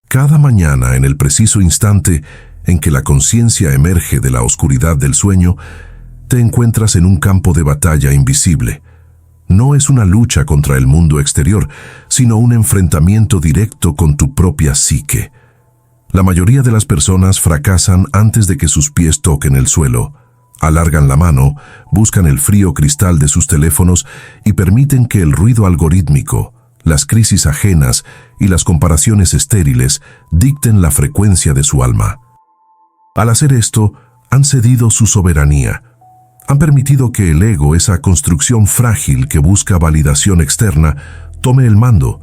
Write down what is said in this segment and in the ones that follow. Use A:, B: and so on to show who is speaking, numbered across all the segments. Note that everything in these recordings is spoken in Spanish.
A: Cada mañana, en el preciso instante en que la conciencia emerge de la oscuridad del sueño, te encuentras en un campo de batalla invisible. No es una lucha contra el mundo exterior, sino un enfrentamiento directo con tu propia psique. La mayoría de las personas fracasan antes de que sus pies toquen el suelo. Alargan la mano, buscan el frío cristal de sus teléfonos y permiten que el ruido algorítmico, las crisis ajenas y las comparaciones estériles dicten la frecuencia de su alma. Al hacer esto, han cedido su soberanía. Han permitido que el ego, esa construcción frágil que busca validación externa, tome el mando.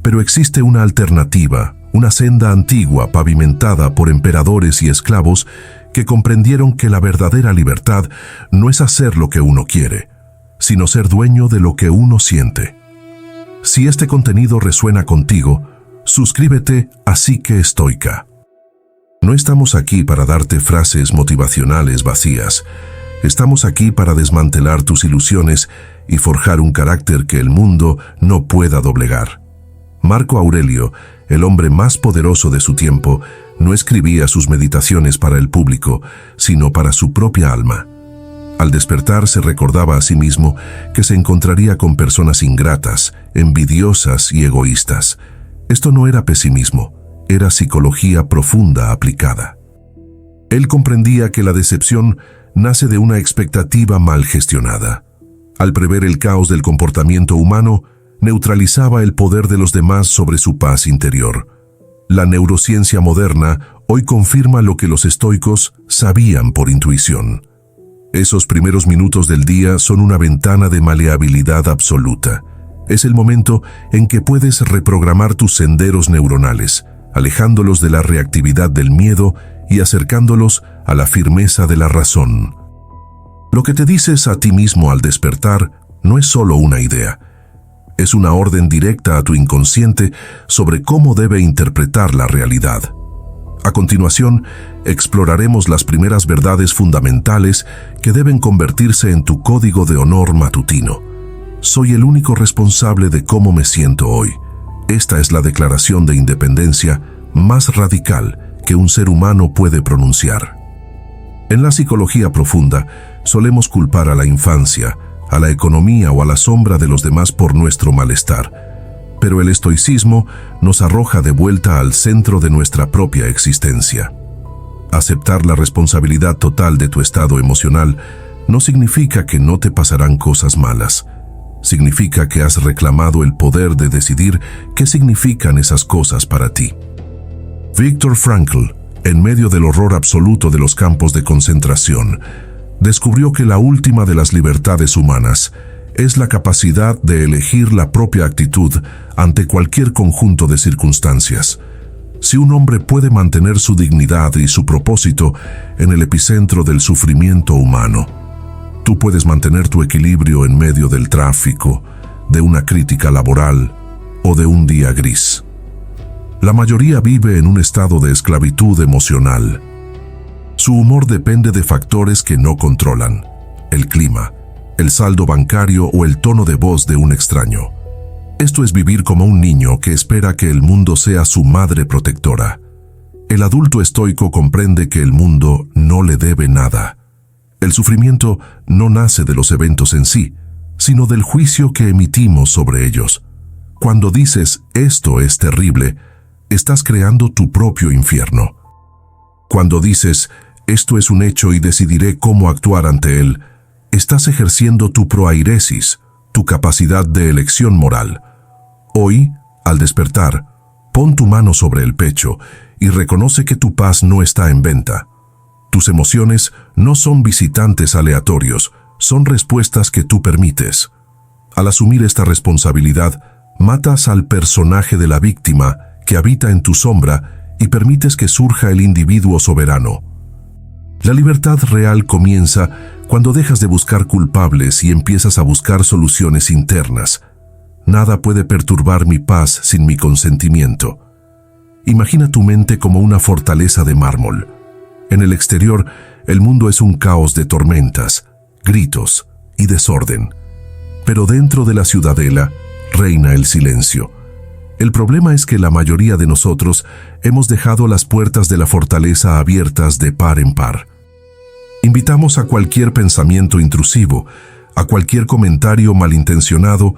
A: Pero existe una alternativa, una senda antigua pavimentada por emperadores y esclavos que comprendieron que la verdadera libertad no es hacer lo que uno quiere, sino ser dueño de lo que uno siente. Si este contenido resuena contigo, suscríbete a Psique Estoica. No estamos aquí para darte frases motivacionales vacías. Estamos aquí para desmantelar tus ilusiones y forjar un carácter que el mundo no pueda doblegar. Marco Aurelio, el hombre más poderoso de su tiempo, no escribía sus meditaciones para el público, sino para su propia alma. Al despertar se recordaba a sí mismo que se encontraría con personas ingratas, envidiosas y egoístas. Esto no era pesimismo, era psicología profunda aplicada. Él comprendía que la decepción nace de una expectativa mal gestionada. Al prever el caos del comportamiento humano, neutralizaba el poder de los demás sobre su paz interior. La neurociencia moderna hoy confirma lo que los estoicos sabían por intuición. Esos primeros minutos del día son una ventana de maleabilidad absoluta. Es el momento en que puedes reprogramar tus senderos neuronales, alejándolos de la reactividad del miedo y acercándolos a la firmeza de la razón. Lo que te dices a ti mismo al despertar no es solo una idea. Es una orden directa a tu inconsciente sobre cómo debe interpretar la realidad. A continuación, exploraremos las primeras verdades fundamentales que deben convertirse en tu código de honor matutino. Soy el único responsable de cómo me siento hoy. Esta es la declaración de independencia más radical que un ser humano puede pronunciar. En la psicología profunda, solemos culpar a la infancia, a la economía o a la sombra de los demás por nuestro malestar. Pero el estoicismo nos arroja de vuelta al centro de nuestra propia existencia. Aceptar la responsabilidad total de tu estado emocional no significa que no te pasarán cosas malas. Significa que has reclamado el poder de decidir qué significan esas cosas para ti. Viktor Frankl, en medio del horror absoluto de los campos de concentración, descubrió que la última de las libertades humanas es la capacidad de elegir la propia actitud ante cualquier conjunto de circunstancias. Si un hombre puede mantener su dignidad y su propósito en el epicentro del sufrimiento humano, tú puedes mantener tu equilibrio en medio del tráfico, de una crítica laboral o de un día gris. La mayoría vive en un estado de esclavitud emocional. Su humor depende de factores que no controlan: el clima, el saldo bancario o el tono de voz de un extraño. Esto es vivir como un niño que espera que el mundo sea su madre protectora. El adulto estoico comprende que el mundo no le debe nada. El sufrimiento no nace de los eventos en sí, sino del juicio que emitimos sobre ellos. Cuando dices «esto es terrible», estás creando tu propio infierno. Cuando dices «esto es un hecho y decidiré cómo actuar ante él», estás ejerciendo tu proairesis, tu capacidad de elección moral. Hoy, al despertar, pon tu mano sobre el pecho y reconoce que tu paz no está en venta. Tus emociones no son visitantes aleatorios, son respuestas que tú permites. Al asumir esta responsabilidad, matas al personaje de la víctima que habita en tu sombra y permites que surja el individuo soberano. La libertad real comienza cuando dejas de buscar culpables y empiezas a buscar soluciones internas. Nada puede perturbar mi paz sin mi consentimiento. Imagina tu mente como una fortaleza de mármol. En el exterior, el mundo es un caos de tormentas, gritos y desorden. Pero dentro de la ciudadela reina el silencio. El problema es que la mayoría de nosotros hemos dejado las puertas de la fortaleza abiertas de par en par. Invitamos a cualquier pensamiento intrusivo, a cualquier comentario malintencionado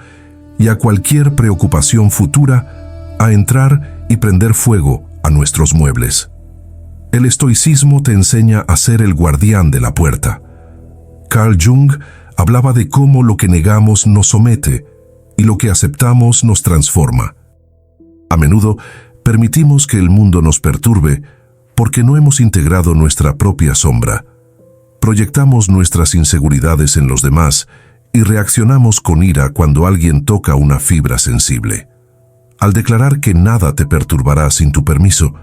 A: y a cualquier preocupación futura a entrar y prender fuego a nuestros muebles. El estoicismo te enseña a ser el guardián de la puerta. Carl Jung hablaba de cómo lo que negamos nos somete y lo que aceptamos nos transforma. A menudo permitimos que el mundo nos perturbe porque no hemos integrado nuestra propia sombra. Proyectamos nuestras inseguridades en los demás y reaccionamos con ira cuando alguien toca una fibra sensible. Al declarar que nada te perturbará sin tu permiso,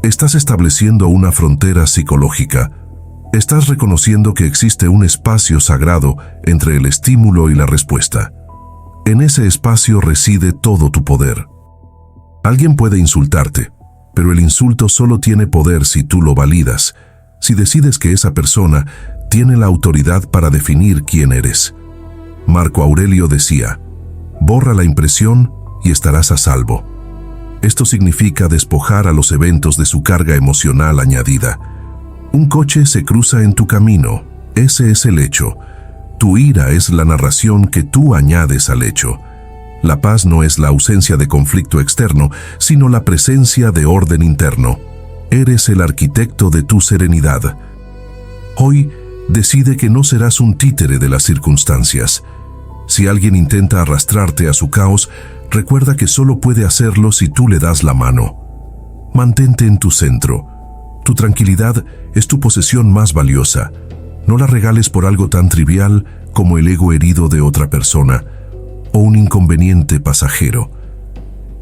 A: estás estableciendo una frontera psicológica. Estás reconociendo que existe un espacio sagrado entre el estímulo y la respuesta. En ese espacio reside todo tu poder. Alguien puede insultarte, pero el insulto solo tiene poder si tú lo validas, si decides que esa persona tiene la autoridad para definir quién eres. Marco Aurelio decía, borra la impresión y estarás a salvo. Esto significa despojar a los eventos de su carga emocional añadida. Un coche se cruza en tu camino, ese es el hecho. Tu ira es la narración que tú añades al hecho. La paz no es la ausencia de conflicto externo, sino la presencia de orden interno. Eres el arquitecto de tu serenidad. Hoy, decide que no serás un títere de las circunstancias. Si alguien intenta arrastrarte a su caos, recuerda que solo puede hacerlo si tú le das la mano. Mantente en tu centro. Tu tranquilidad es tu posesión más valiosa. No la regales por algo tan trivial como el ego herido de otra persona o un inconveniente pasajero.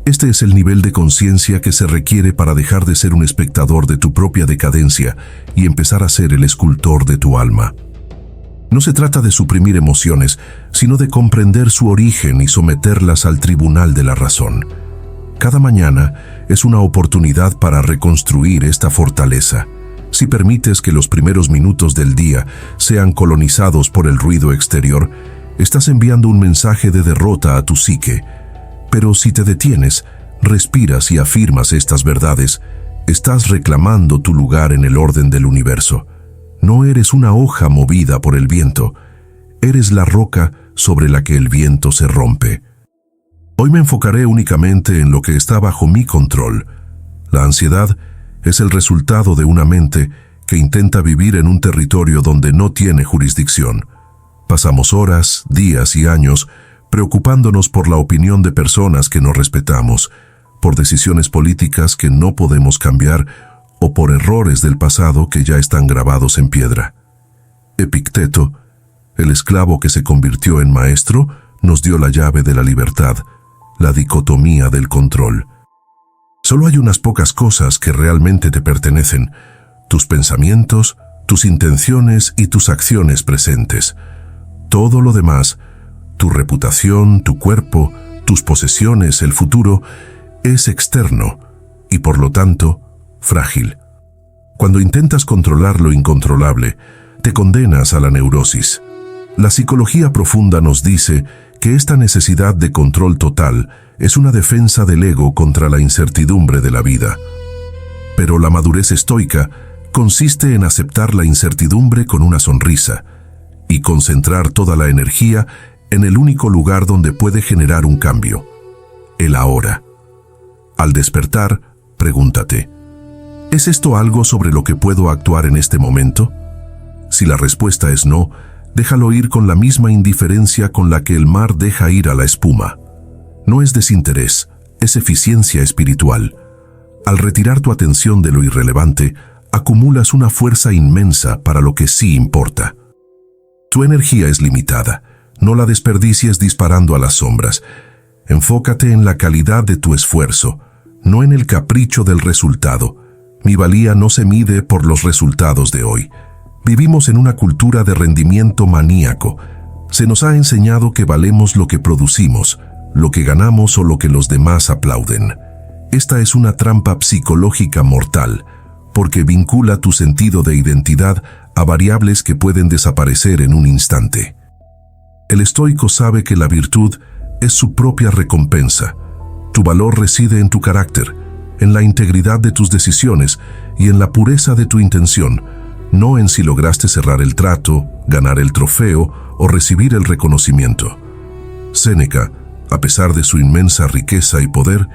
A: Este es el nivel de conciencia que se requiere para dejar de ser un espectador de tu propia decadencia y empezar a ser el escultor de tu alma. No se trata de suprimir emociones, sino de comprender su origen y someterlas al tribunal de la razón. Cada mañana es una oportunidad para reconstruir esta fortaleza. Si permites que los primeros minutos del día sean colonizados por el ruido exterior, estás enviando un mensaje de derrota a tu psique. Pero si te detienes, respiras y afirmas estas verdades, estás reclamando tu lugar en el orden del universo. No eres una hoja movida por el viento, eres la roca sobre la que el viento se rompe. Hoy me enfocaré únicamente en lo que está bajo mi control. La ansiedad es el resultado de una mente que intenta vivir en un territorio donde no tiene jurisdicción. Pasamos horas, días y años preocupándonos por la opinión de personas que no respetamos, por decisiones políticas que no podemos cambiar o por errores del pasado que ya están grabados en piedra. Epicteto, el esclavo que se convirtió en maestro, nos dio la llave de la libertad, la dicotomía del control. Solo hay unas pocas cosas que realmente te pertenecen: tus pensamientos, tus intenciones y tus acciones presentes. Todo lo demás, tu reputación, tu cuerpo, tus posesiones, el futuro, es externo y por lo tanto, frágil. Cuando intentas controlar lo incontrolable, te condenas a la neurosis. La psicología profunda nos dice que esta necesidad de control total es una defensa del ego contra la incertidumbre de la vida. Pero la madurez estoica consiste en aceptar la incertidumbre con una sonrisa y concentrar toda la energía en el único lugar donde puede generar un cambio: el ahora. Al despertar, pregúntate, ¿es esto algo sobre lo que puedo actuar en este momento? Si la respuesta es no, déjalo ir con la misma indiferencia con la que el mar deja ir a la espuma. No es desinterés, es eficiencia espiritual. Al retirar tu atención de lo irrelevante, acumulas una fuerza inmensa para lo que sí importa. Tu energía es limitada. No la desperdicies disparando a las sombras. Enfócate en la calidad de tu esfuerzo, no en el capricho del resultado. Mi valía no se mide por los resultados de hoy. Vivimos en una cultura de rendimiento maníaco. Se nos ha enseñado que valemos lo que producimos, lo que ganamos o lo que los demás aplauden. Esta es una trampa psicológica mortal, porque vincula tu sentido de identidad a variables que pueden desaparecer en un instante. El estoico sabe que la virtud es su propia recompensa. Tu valor reside en tu carácter, en la integridad de tus decisiones y en la pureza de tu intención, no en si lograste cerrar el trato, ganar el trofeo o recibir el reconocimiento. Séneca, a pesar de su inmensa riqueza y poder,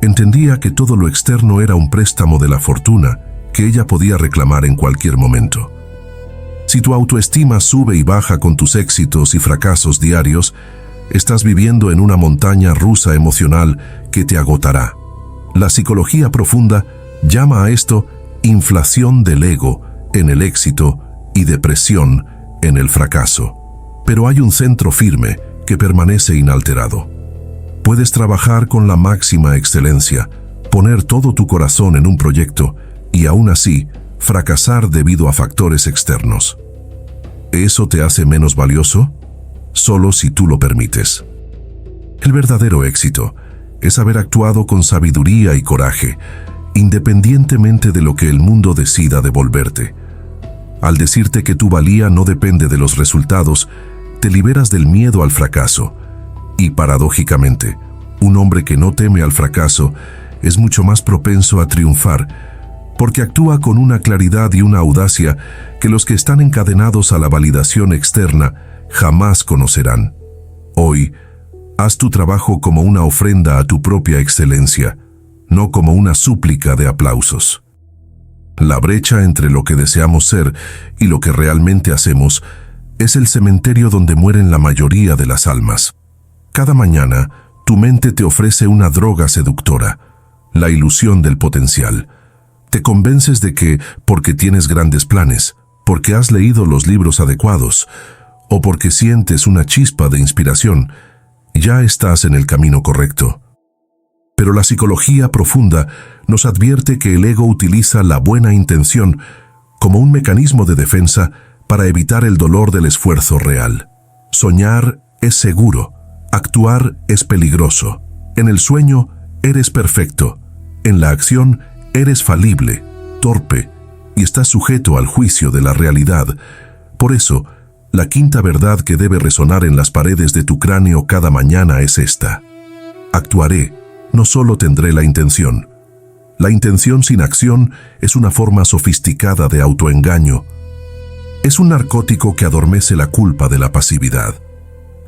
A: entendía que todo lo externo era un préstamo de la fortuna que ella podía reclamar en cualquier momento. Si tu autoestima sube y baja con tus éxitos y fracasos diarios, estás viviendo en una montaña rusa emocional que te agotará. La psicología profunda llama a esto inflación del ego en el éxito y depresión en el fracaso. Pero hay un centro firme que permanece inalterado. Puedes trabajar con la máxima excelencia, poner todo tu corazón en un proyecto y aún así fracasar debido a factores externos. ¿Eso te hace menos valioso? Solo si tú lo permites. El verdadero éxito es haber actuado con sabiduría y coraje, independientemente de lo que el mundo decida devolverte. Al decirte que tu valía no depende de los resultados, te liberas del miedo al fracaso. Y paradójicamente, un hombre que no teme al fracaso es mucho más propenso a triunfar, porque actúa con una claridad y una audacia que los que están encadenados a la validación externa jamás conocerán. Hoy, haz tu trabajo como una ofrenda a tu propia excelencia, no como una súplica de aplausos. La brecha entre lo que deseamos ser y lo que realmente hacemos es el cementerio donde mueren la mayoría de las almas. Cada mañana, tu mente te ofrece una droga seductora, la ilusión del potencial. Te convences de que, porque tienes grandes planes, porque has leído los libros adecuados, o porque sientes una chispa de inspiración, ya estás en el camino correcto. Pero la psicología profunda nos advierte que el ego utiliza la buena intención como un mecanismo de defensa para evitar el dolor del esfuerzo real. Soñar es seguro, actuar es peligroso. En el sueño eres perfecto, en la acción eres falible, torpe y estás sujeto al juicio de la realidad. Por eso, la quinta verdad que debe resonar en las paredes de tu cráneo cada mañana es esta: actuaré, no solo tendré la intención. La intención sin acción es una forma sofisticada de autoengaño. Es un narcótico que adormece la culpa de la pasividad.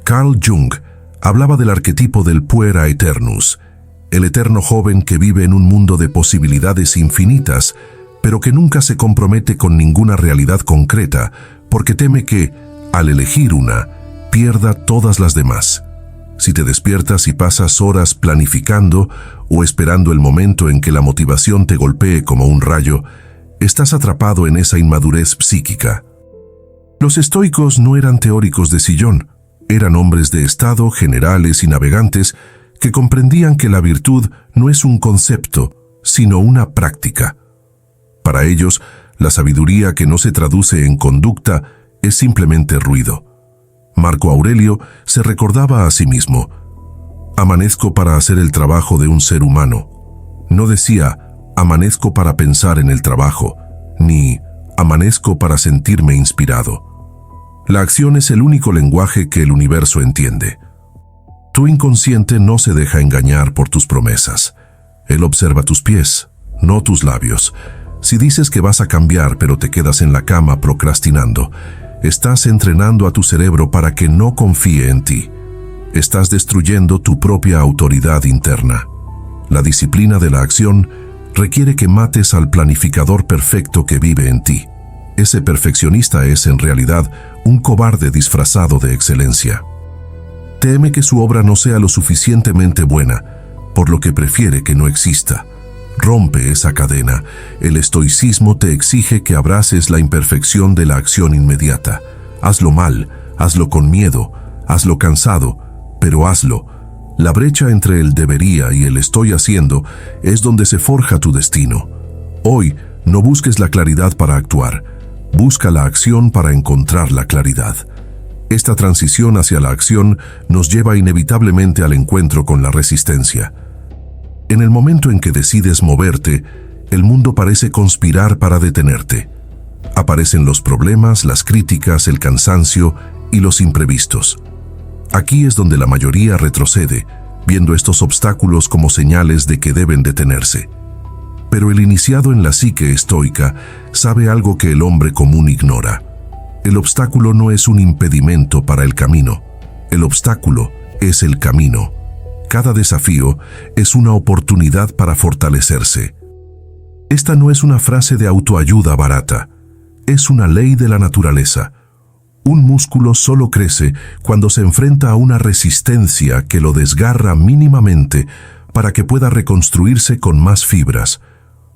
A: Carl Jung hablaba del arquetipo del puera aeternus, el eterno joven que vive en un mundo de posibilidades infinitas, pero que nunca se compromete con ninguna realidad concreta, porque teme que, al elegir una, pierda todas las demás. Si te despiertas y pasas horas planificando o esperando el momento en que la motivación te golpee como un rayo, estás atrapado en esa inmadurez psíquica. Los estoicos no eran teóricos de sillón, eran hombres de estado, generales y navegantes que comprendían que la virtud no es un concepto, sino una práctica. Para ellos, la sabiduría que no se traduce en conducta es simplemente ruido. Marco Aurelio se recordaba a sí mismo: amanezco para hacer el trabajo de un ser humano. No decía, amanezco para pensar en el trabajo, ni amanezco para sentirme inspirado. La acción es el único lenguaje que el universo entiende. Tu inconsciente no se deja engañar por tus promesas. Él observa tus pies, no tus labios. Si dices que vas a cambiar pero te quedas en la cama procrastinando, estás entrenando a tu cerebro para que no confíe en ti. Estás destruyendo tu propia autoridad interna. La disciplina de la acción requiere que mates al planificador perfecto que vive en ti. Ese perfeccionista es, en realidad, un cobarde disfrazado de excelencia. Teme que su obra no sea lo suficientemente buena, por lo que prefiere que no exista. Rompe esa cadena. El estoicismo te exige que abraces la imperfección de la acción inmediata. Hazlo mal, hazlo con miedo, hazlo cansado, pero hazlo. La brecha entre el debería y el estoy haciendo es donde se forja tu destino. Hoy, no busques la claridad para actuar. Busca la acción para encontrar la claridad. Esta transición hacia la acción nos lleva inevitablemente al encuentro con la resistencia. En el momento en que decides moverte, el mundo parece conspirar para detenerte. Aparecen los problemas, las críticas, el cansancio y los imprevistos. Aquí es donde la mayoría retrocede, viendo estos obstáculos como señales de que deben detenerse. Pero el iniciado en la psique estoica sabe algo que el hombre común ignora. El obstáculo no es un impedimento para el camino. El obstáculo es el camino. Cada desafío es una oportunidad para fortalecerse. Esta no es una frase de autoayuda barata. Es una ley de la naturaleza. Un músculo solo crece cuando se enfrenta a una resistencia que lo desgarra mínimamente para que pueda reconstruirse con más fibras.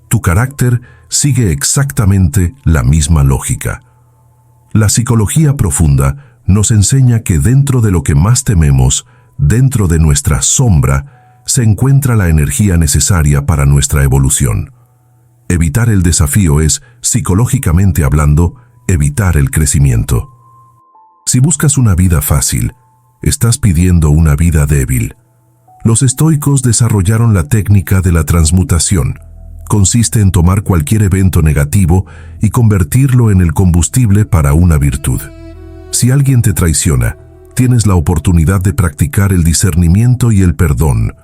A: Tu carácter sigue exactamente la misma lógica. La psicología profunda nos enseña que dentro de lo que más tememos, dentro de nuestra sombra, se encuentra la energía necesaria para nuestra evolución. Evitar el desafío es, psicológicamente hablando, evitar el crecimiento. Si buscas una vida fácil, estás pidiendo una vida débil. Los estoicos desarrollaron la técnica de la transmutación. Consiste en tomar cualquier evento negativo y convertirlo en el combustible para una virtud. Si alguien te traiciona, tienes la oportunidad de practicar el discernimiento y el perdón.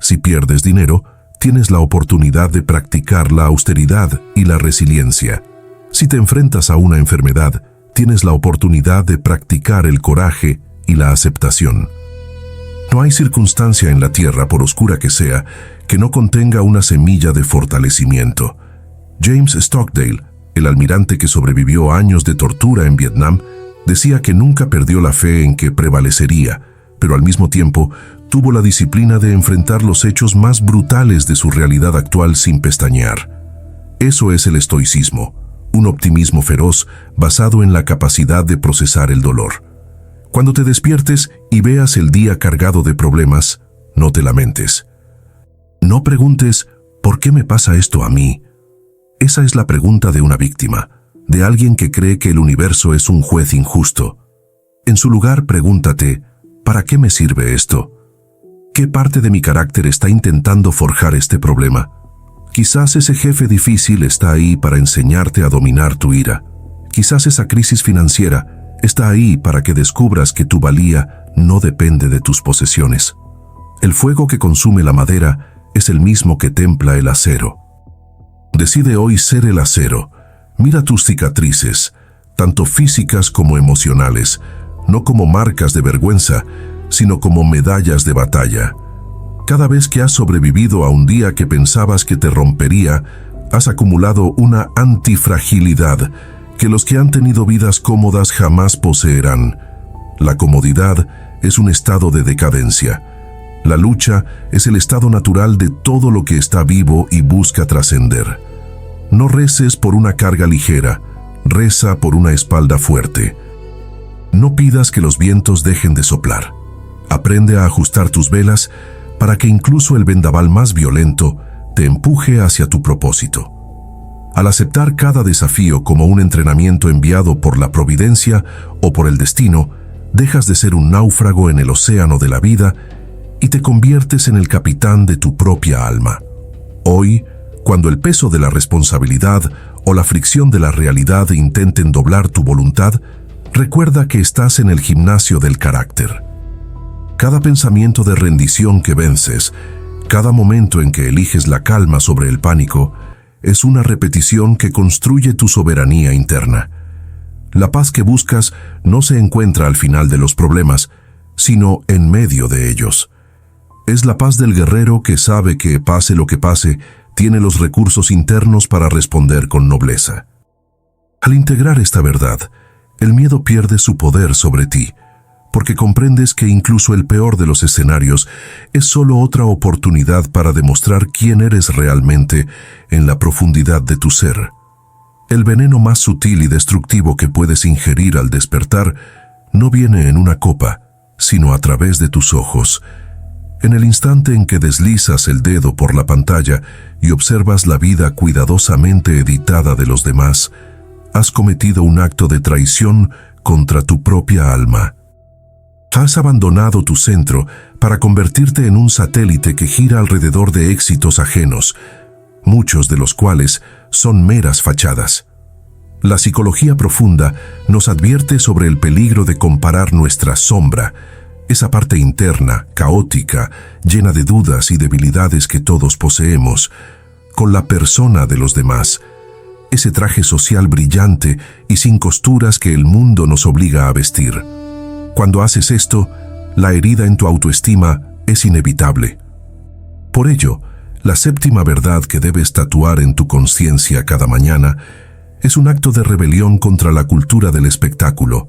A: Si pierdes dinero, tienes la oportunidad de practicar la austeridad y la resiliencia. Si te enfrentas a una enfermedad, tienes la oportunidad de practicar el coraje y la aceptación. No hay circunstancia en la tierra, por oscura que sea, que no contenga una semilla de fortalecimiento. James Stockdale, el almirante que sobrevivió a años de tortura en Vietnam, decía que nunca perdió la fe en que prevalecería, pero al mismo tiempo tuvo la disciplina de enfrentar los hechos más brutales de su realidad actual sin pestañear. Eso es el estoicismo, un optimismo feroz basado en la capacidad de procesar el dolor. Cuando te despiertes y veas el día cargado de problemas, no te lamentes. No preguntes, ¿por qué me pasa esto a mí? Esa es la pregunta de una víctima, de alguien que cree que el universo es un juez injusto. En su lugar, pregúntate, ¿para qué me sirve esto? ¿Qué parte de mi carácter está intentando forjar este problema? Quizás ese jefe difícil está ahí para enseñarte a dominar tu ira. Quizás esa crisis financiera está ahí para que descubras que tu valía no depende de tus posesiones. El fuego que consume la madera es el mismo que templa el acero. Decide hoy ser el acero. Mira tus cicatrices, tanto físicas como emocionales, no como marcas de vergüenza, sino como medallas de batalla. Cada vez que has sobrevivido a un día que pensabas que te rompería, has acumulado una antifragilidad que los que han tenido vidas cómodas jamás poseerán. La comodidad es un estado de decadencia. La lucha es el estado natural de todo lo que está vivo y busca trascender. No reces por una carga ligera, reza por una espalda fuerte. No pidas que los vientos dejen de soplar. Aprende a ajustar tus velas para que incluso el vendaval más violento te empuje hacia tu propósito. Al aceptar cada desafío como un entrenamiento enviado por la providencia o por el destino, dejas de ser un náufrago en el océano de la vida y te conviertes en el capitán de tu propia alma. Hoy, cuando el peso de la responsabilidad o la fricción de la realidad intenten doblar tu voluntad, recuerda que estás en el gimnasio del carácter. Cada pensamiento de rendición que vences, cada momento en que eliges la calma sobre el pánico, es una repetición que construye tu soberanía interna. La paz que buscas no se encuentra al final de los problemas, sino en medio de ellos. Es la paz del guerrero que sabe que, pase lo que pase, tiene los recursos internos para responder con nobleza. Al integrar esta verdad, el miedo pierde su poder sobre ti, porque comprendes que incluso el peor de los escenarios es solo otra oportunidad para demostrar quién eres realmente en la profundidad de tu ser. El veneno más sutil y destructivo que puedes ingerir al despertar no viene en una copa, sino a través de tus ojos. En el instante en que deslizas el dedo por la pantalla y observas la vida cuidadosamente editada de los demás, has cometido un acto de traición contra tu propia alma. Has abandonado tu centro para convertirte en un satélite que gira alrededor de éxitos ajenos, muchos de los cuales son meras fachadas. La psicología profunda nos advierte sobre el peligro de comparar nuestra sombra, esa parte interna, caótica, llena de dudas y debilidades que todos poseemos, con la persona de los demás, ese traje social brillante y sin costuras que el mundo nos obliga a vestir. Cuando haces esto, la herida en tu autoestima es inevitable. Por ello, la séptima verdad que debes tatuar en tu conciencia cada mañana es un acto de rebelión contra la cultura del espectáculo.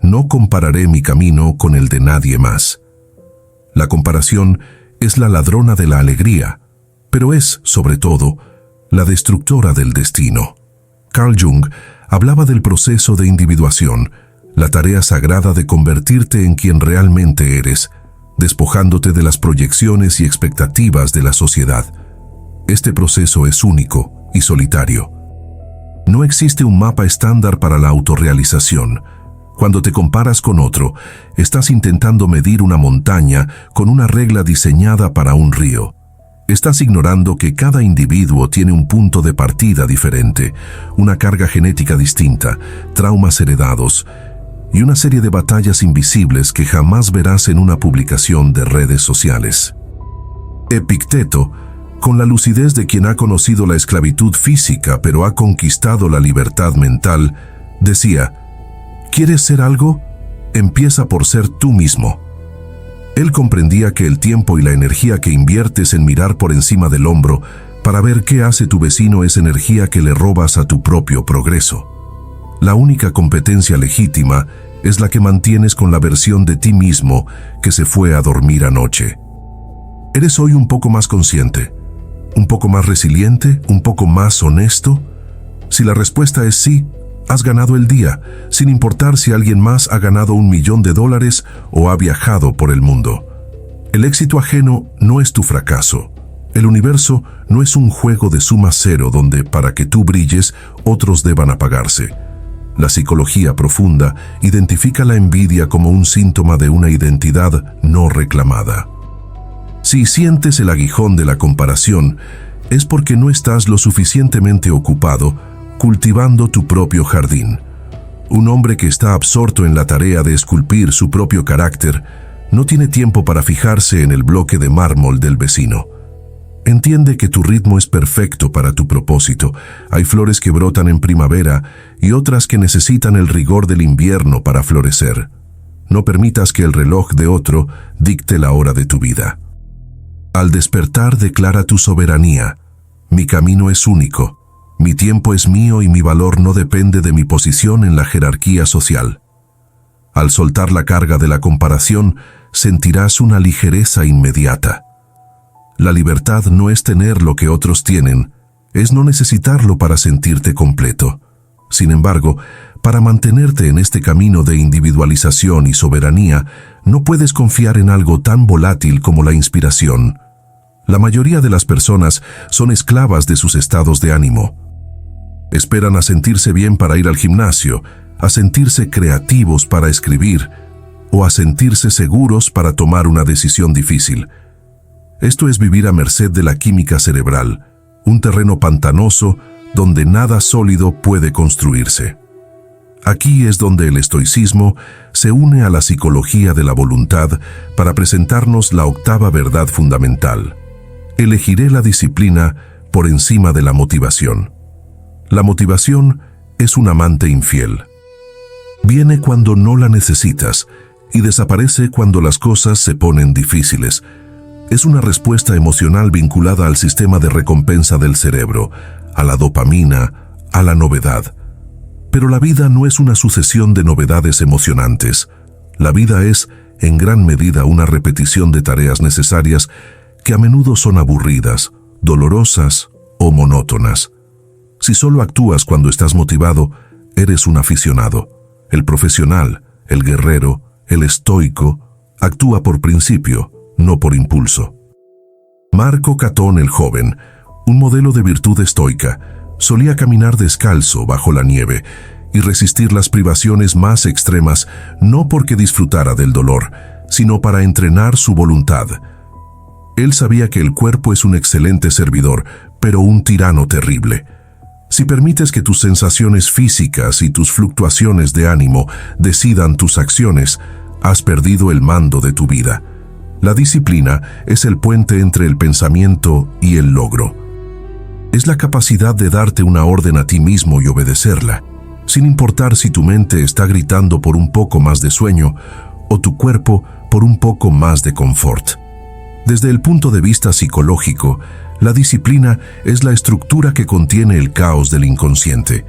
A: No compararé mi camino con el de nadie más. La comparación es la ladrona de la alegría, pero es, sobre todo, la destructora del destino. Carl Jung hablaba del proceso de individuación, la tarea sagrada de convertirte en quien realmente eres, despojándote de las proyecciones y expectativas de la sociedad. Este proceso es único y solitario. No existe un mapa estándar para la autorrealización. Cuando te comparas con otro, estás intentando medir una montaña con una regla diseñada para un río. Estás ignorando que cada individuo tiene un punto de partida diferente, una carga genética distinta, traumas heredados y una serie de batallas invisibles que jamás verás en una publicación de redes sociales. Epicteto, con la lucidez de quien ha conocido la esclavitud física pero ha conquistado la libertad mental, decía: ¿quieres ser algo? Empieza por ser tú mismo. Él comprendía que el tiempo y la energía que inviertes en mirar por encima del hombro para ver qué hace tu vecino es energía que le robas a tu propio progreso. La única competencia legítima es la que mantienes con la versión de ti mismo que se fue a dormir anoche. ¿Eres hoy un poco más consciente? ¿Un poco más resiliente? ¿Un poco más honesto? Si la respuesta es sí, has ganado el día, sin importar si alguien más ha ganado $1 millón o ha viajado por el mundo. El éxito ajeno no es tu fracaso. El universo no es un juego de suma cero donde, para que tú brilles, otros deban apagarse. La psicología profunda identifica la envidia como un síntoma de una identidad no reclamada. Si sientes el aguijón de la comparación, es porque no estás lo suficientemente ocupado cultivando tu propio jardín. Un hombre que está absorto en la tarea de esculpir su propio carácter no tiene tiempo para fijarse en el bloque de mármol del vecino. Entiende que tu ritmo es perfecto para tu propósito. Hay flores que brotan en primavera y otras que necesitan el rigor del invierno para florecer. No permitas que el reloj de otro dicte la hora de tu vida. Al despertar, declara tu soberanía. Mi camino es único. Mi tiempo es mío y mi valor no depende de mi posición en la jerarquía social. Al soltar la carga de la comparación, sentirás una ligereza inmediata. La libertad no es tener lo que otros tienen, es no necesitarlo para sentirte completo. Sin embargo, para mantenerte en este camino de individualización y soberanía, no puedes confiar en algo tan volátil como la inspiración. La mayoría de las personas son esclavas de sus estados de ánimo. Esperan a sentirse bien para ir al gimnasio, a sentirse creativos para escribir o a sentirse seguros para tomar una decisión difícil. Esto es vivir a merced de la química cerebral, un terreno pantanoso donde nada sólido puede construirse. Aquí es donde el estoicismo se une a la psicología de la voluntad para presentarnos la octava verdad fundamental. Elegiré la disciplina por encima de la motivación. La motivación es un amante infiel. Viene cuando no la necesitas y desaparece cuando las cosas se ponen difíciles. Es una respuesta emocional vinculada al sistema de recompensa del cerebro, a la dopamina, a la novedad. Pero la vida no es una sucesión de novedades emocionantes. La vida es, en gran medida, una repetición de tareas necesarias que a menudo son aburridas, dolorosas o monótonas. Si solo actúas cuando estás motivado, eres un aficionado. El profesional, el guerrero, el estoico, actúa por principio, no por impulso. Marco Catón el joven, un modelo de virtud estoica, solía caminar descalzo bajo la nieve y resistir las privaciones más extremas no porque disfrutara del dolor, sino para entrenar su voluntad. Él sabía que el cuerpo es un excelente servidor, pero un tirano terrible. Si permites que tus sensaciones físicas y tus fluctuaciones de ánimo decidan tus acciones, has perdido el mando de tu vida. La disciplina es el puente entre el pensamiento y el logro. Es la capacidad de darte una orden a ti mismo y obedecerla, sin importar si tu mente está gritando por un poco más de sueño o tu cuerpo por un poco más de confort. Desde el punto de vista psicológico, la disciplina es la estructura que contiene el caos del inconsciente.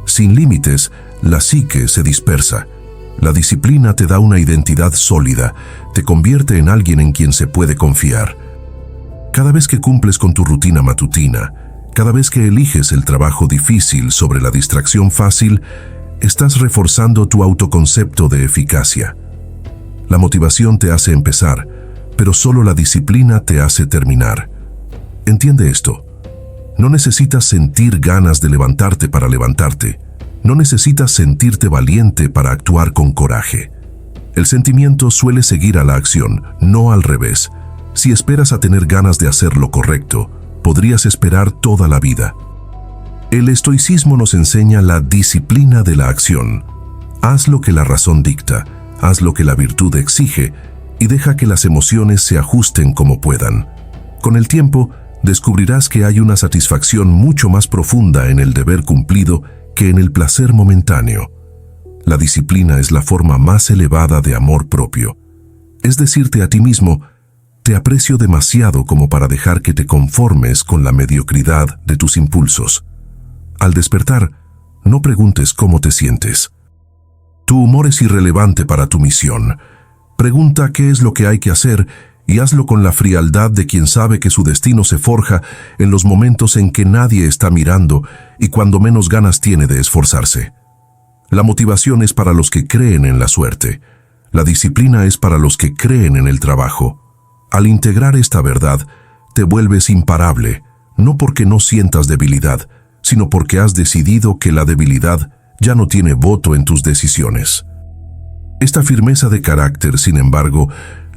A: Sin límites, la psique se dispersa. La disciplina te da una identidad sólida, te convierte en alguien en quien se puede confiar. Cada vez que cumples con tu rutina matutina, cada vez que eliges el trabajo difícil sobre la distracción fácil, estás reforzando tu autoconcepto de eficacia. La motivación te hace empezar, pero solo la disciplina te hace terminar. Entiende esto. No necesitas sentir ganas de levantarte para levantarte. No necesitas sentirte valiente para actuar con coraje. El sentimiento suele seguir a la acción, no al revés. Si esperas a tener ganas de hacer lo correcto, podrías esperar toda la vida. El estoicismo nos enseña la disciplina de la acción. Haz lo que la razón dicta, haz lo que la virtud exige y deja que las emociones se ajusten como puedan. Con el tiempo, descubrirás que hay una satisfacción mucho más profunda en el deber cumplido que en el placer momentáneo. La disciplina es la forma más elevada de amor propio. Es decirte a ti mismo, te aprecio demasiado como para dejar que te conformes con la mediocridad de tus impulsos. Al despertar, no preguntes cómo te sientes. Tu humor es irrelevante para tu misión. Pregunta qué es lo que hay que hacer y hazlo con la frialdad de quien sabe que su destino se forja en los momentos en que nadie está mirando y cuando menos ganas tiene de esforzarse. La motivación es para los que creen en la suerte. La disciplina es para los que creen en el trabajo. Al integrar esta verdad, te vuelves imparable, no porque no sientas debilidad, sino porque has decidido que la debilidad ya no tiene voto en tus decisiones. Esta firmeza de carácter, sin embargo,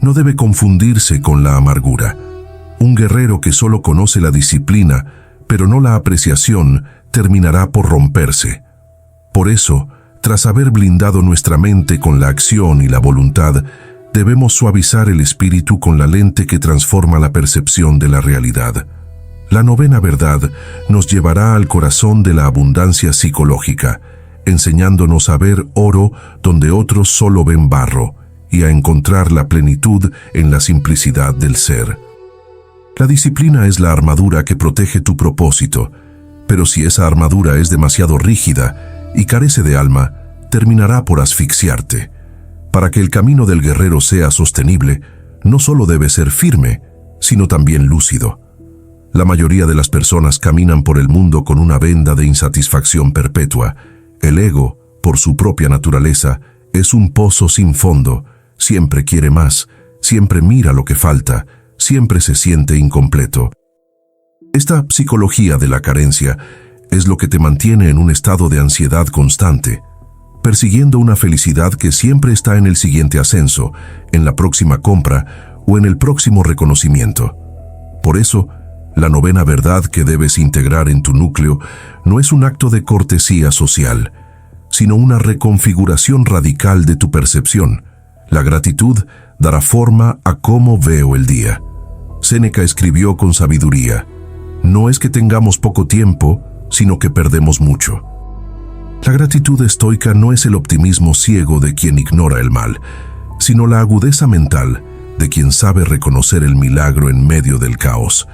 A: no debe confundirse con la amargura. Un guerrero que solo conoce la disciplina, pero no la apreciación, terminará por romperse. Por eso, tras haber blindado nuestra mente con la acción y la voluntad, debemos suavizar el espíritu con la lente que transforma la percepción de la realidad. La novena verdad nos llevará al corazón de la abundancia psicológica, enseñándonos a ver oro donde otros solo ven barro, y a encontrar la plenitud en la simplicidad del ser. La disciplina es la armadura que protege tu propósito, pero si esa armadura es demasiado rígida y carece de alma, terminará por asfixiarte. Para que el camino del guerrero sea sostenible, no solo debe ser firme, sino también lúcido. La mayoría de las personas caminan por el mundo con una venda de insatisfacción perpetua. El ego, por su propia naturaleza, es un pozo sin fondo. Siempre quiere más, siempre mira lo que falta, siempre se siente incompleto. Esta psicología de la carencia es lo que te mantiene en un estado de ansiedad constante, persiguiendo una felicidad que siempre está en el siguiente ascenso, en la próxima compra o en el próximo reconocimiento. Por eso, la novena verdad que debes integrar en tu núcleo no es un acto de cortesía social, sino una reconfiguración radical de tu percepción. La gratitud dará forma a cómo veo el día. Séneca escribió con sabiduría: no es que tengamos poco tiempo, sino que perdemos mucho. La gratitud estoica no es el optimismo ciego de quien ignora el mal, sino la agudeza mental de quien sabe reconocer el milagro en medio del caos.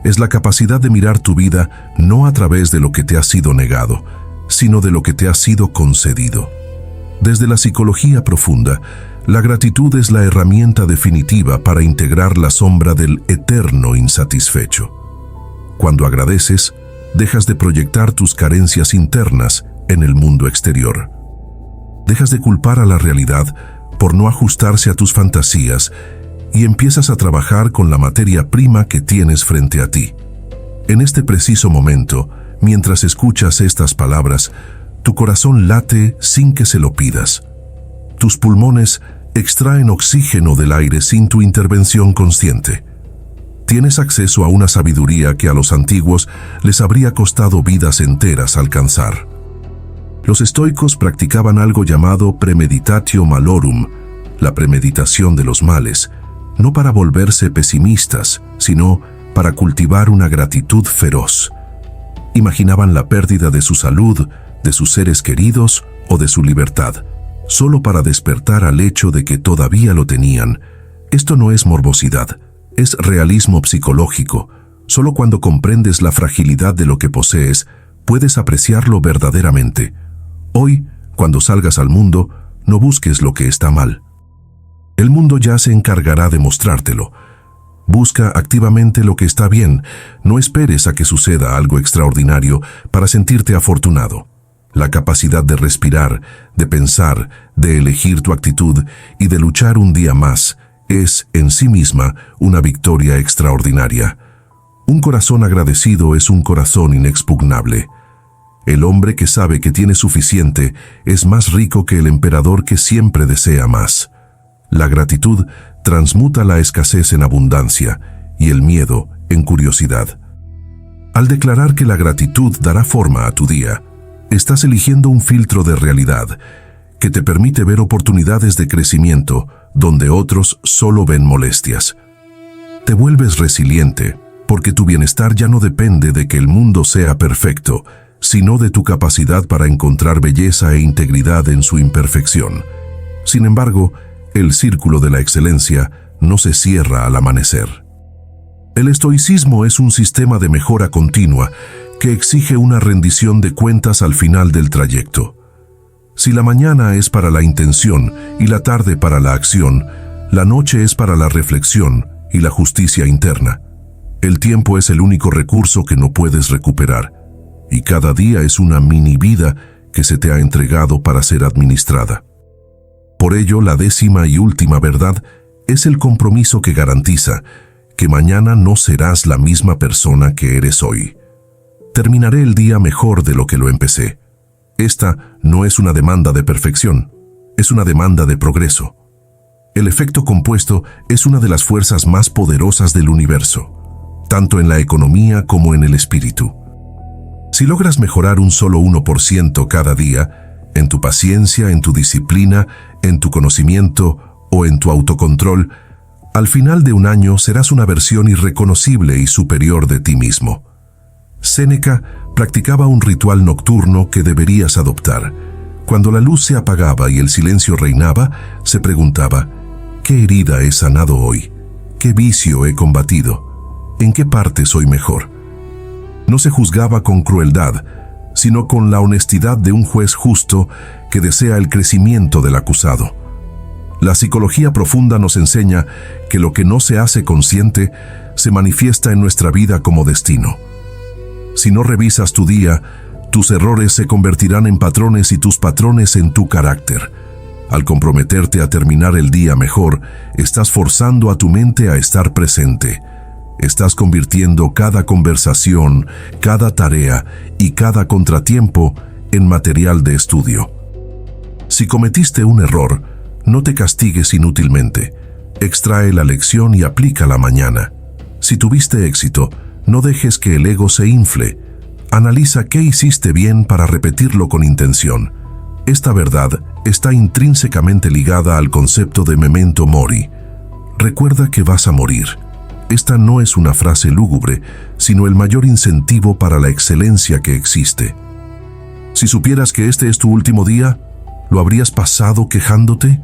A: Es la capacidad de mirar tu vida no a través de lo que te ha sido negado, sino de lo que te ha sido concedido. Desde la psicología profunda, la gratitud es la herramienta definitiva para integrar la sombra del eterno insatisfecho. Cuando agradeces, dejas de proyectar tus carencias internas en el mundo exterior. Dejas de culpar a la realidad por no ajustarse a tus fantasías y empiezas a trabajar con la materia prima que tienes frente a ti. En este preciso momento, mientras escuchas estas palabras, tu corazón late sin que se lo pidas. Tus pulmones extraen oxígeno del aire sin tu intervención consciente. Tienes acceso a una sabiduría que a los antiguos les habría costado vidas enteras alcanzar. Los estoicos practicaban algo llamado premeditatio malorum, la premeditación de los males, no para volverse pesimistas, sino para cultivar una gratitud feroz. Imaginaban la pérdida de su salud, de sus seres queridos o de su libertad, solo para despertar al hecho de que todavía lo tenían. Esto no es morbosidad, es realismo psicológico. Solo cuando comprendes la fragilidad de lo que posees, puedes apreciarlo verdaderamente. Hoy, cuando salgas al mundo, no busques lo que está mal. El mundo ya se encargará de mostrártelo. Busca activamente lo que está bien. No esperes a que suceda algo extraordinario para sentirte afortunado. La capacidad de respirar, de pensar, de elegir tu actitud y de luchar un día más es, en sí misma, una victoria extraordinaria. Un corazón agradecido es un corazón inexpugnable. El hombre que sabe que tiene suficiente es más rico que el emperador que siempre desea más. La gratitud transmuta la escasez en abundancia y el miedo en curiosidad. Al declarar que la gratitud dará forma a tu día, estás eligiendo un filtro de realidad que te permite ver oportunidades de crecimiento donde otros solo ven molestias. Te vuelves resiliente porque tu bienestar ya no depende de que el mundo sea perfecto, sino de tu capacidad para encontrar belleza e integridad en su imperfección. Sin embargo, el círculo de la excelencia no se cierra al amanecer. El estoicismo es un sistema de mejora continua que exige una rendición de cuentas al final del trayecto. Si la mañana es para la intención y la tarde para la acción, la noche es para la reflexión y la justicia interna. El tiempo es el único recurso que no puedes recuperar, y cada día es una mini vida que se te ha entregado para ser administrada. Por ello, la 10ª y última verdad es el compromiso que garantiza que mañana no serás la misma persona que eres hoy. Terminaré el día mejor de lo que lo empecé. Esta no es una demanda de perfección, es una demanda de progreso. El efecto compuesto es una de las fuerzas más poderosas del universo, tanto en la economía como en el espíritu. Si logras mejorar un solo 1% cada día, en tu paciencia, en tu disciplina, en tu conocimiento o en tu autocontrol, al final de un año serás una versión irreconocible y superior de ti mismo. Séneca practicaba un ritual nocturno que deberías adoptar. Cuando la luz se apagaba y el silencio reinaba, se preguntaba: ¿qué herida he sanado hoy? ¿Qué vicio he combatido? ¿En qué parte soy mejor? No se juzgaba con crueldad, sino con la honestidad de un juez justo que desea el crecimiento del acusado. La psicología profunda nos enseña que lo que no se hace consciente se manifiesta en nuestra vida como destino. Si no revisas tu día, tus errores se convertirán en patrones y tus patrones en tu carácter. Al comprometerte a terminar el día mejor, estás forzando a tu mente a estar presente. Estás convirtiendo cada conversación, cada tarea y cada contratiempo en material de estudio. Si cometiste un error, no te castigues inútilmente. Extrae la lección y aplícala mañana. Si tuviste éxito, no dejes que el ego se infle. Analiza qué hiciste bien para repetirlo con intención. Esta verdad está intrínsecamente ligada al concepto de memento mori. Recuerda que vas a morir. Esta no es una frase lúgubre, sino el mayor incentivo para la excelencia que existe. Si supieras que este es tu último día, ¿lo habrías pasado quejándote?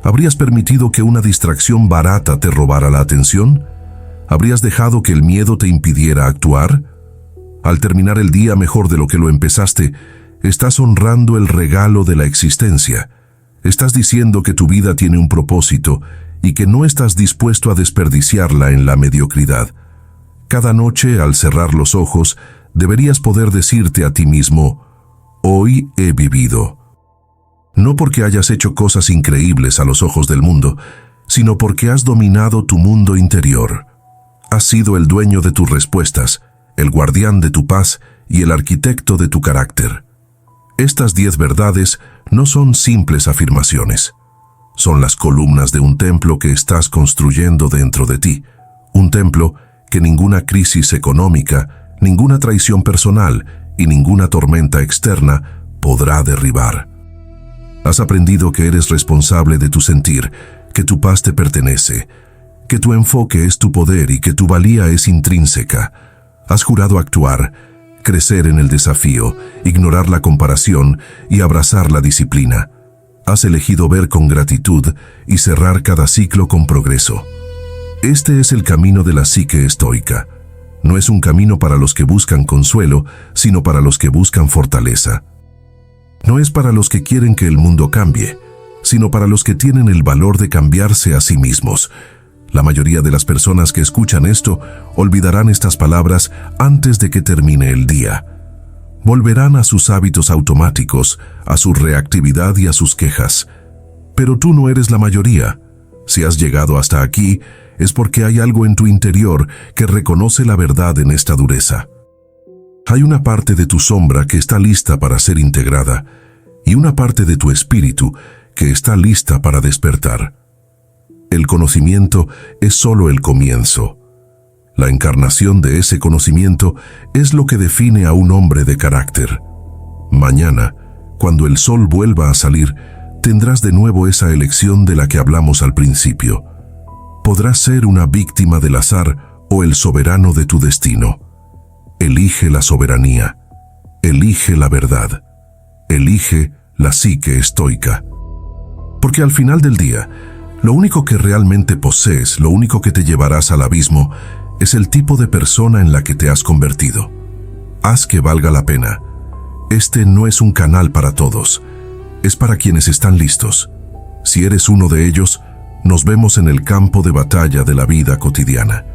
A: ¿Habrías permitido que una distracción barata te robara la atención? ¿Habrías dejado que el miedo te impidiera actuar? Al terminar el día mejor de lo que lo empezaste, estás honrando el regalo de la existencia. Estás diciendo que tu vida tiene un propósito y que no estás dispuesto a desperdiciarla en la mediocridad. Cada noche, al cerrar los ojos, deberías poder decirte a ti mismo: hoy he vivido. No porque hayas hecho cosas increíbles a los ojos del mundo, sino porque has dominado tu mundo interior. Has sido el dueño de tus respuestas, el guardián de tu paz y el arquitecto de tu carácter. Estas 10 verdades no son simples afirmaciones. Son las columnas de un templo que estás construyendo dentro de ti. Un templo que ninguna crisis económica, ninguna traición personal y ninguna tormenta externa podrá derribar. Has aprendido que eres responsable de tu sentir, que tu paz te pertenece, que tu enfoque es tu poder y que tu valía es intrínseca. Has jurado actuar, crecer en el desafío, ignorar la comparación y abrazar la disciplina. Has elegido ver con gratitud y cerrar cada ciclo con progreso. Este es el camino de la psique estoica. No es un camino para los que buscan consuelo, sino para los que buscan fortaleza. No es para los que quieren que el mundo cambie, sino para los que tienen el valor de cambiarse a sí mismos. La mayoría de las personas que escuchan esto olvidarán estas palabras antes de que termine el día. Volverán a sus hábitos automáticos, a su reactividad y a sus quejas. Pero tú no eres la mayoría. Si has llegado hasta aquí, es porque hay algo en tu interior que reconoce la verdad en esta dureza. Hay una parte de tu sombra que está lista para ser integrada y una parte de tu espíritu que está lista para despertar. El conocimiento es solo el comienzo. La encarnación de ese conocimiento es lo que define a un hombre de carácter. Mañana, cuando el sol vuelva a salir, tendrás de nuevo esa elección de la que hablamos al principio. Podrás ser una víctima del azar o el soberano de tu destino. Elige la soberanía. Elige la verdad. Elige la psique estoica. Porque al final del día, lo único que realmente posees, lo único que te llevarás al abismo, es el tipo de persona en la que te has convertido. Haz que valga la pena. Este no es un canal para todos. Es para quienes están listos. Si eres uno de ellos, nos vemos en el campo de batalla de la vida cotidiana.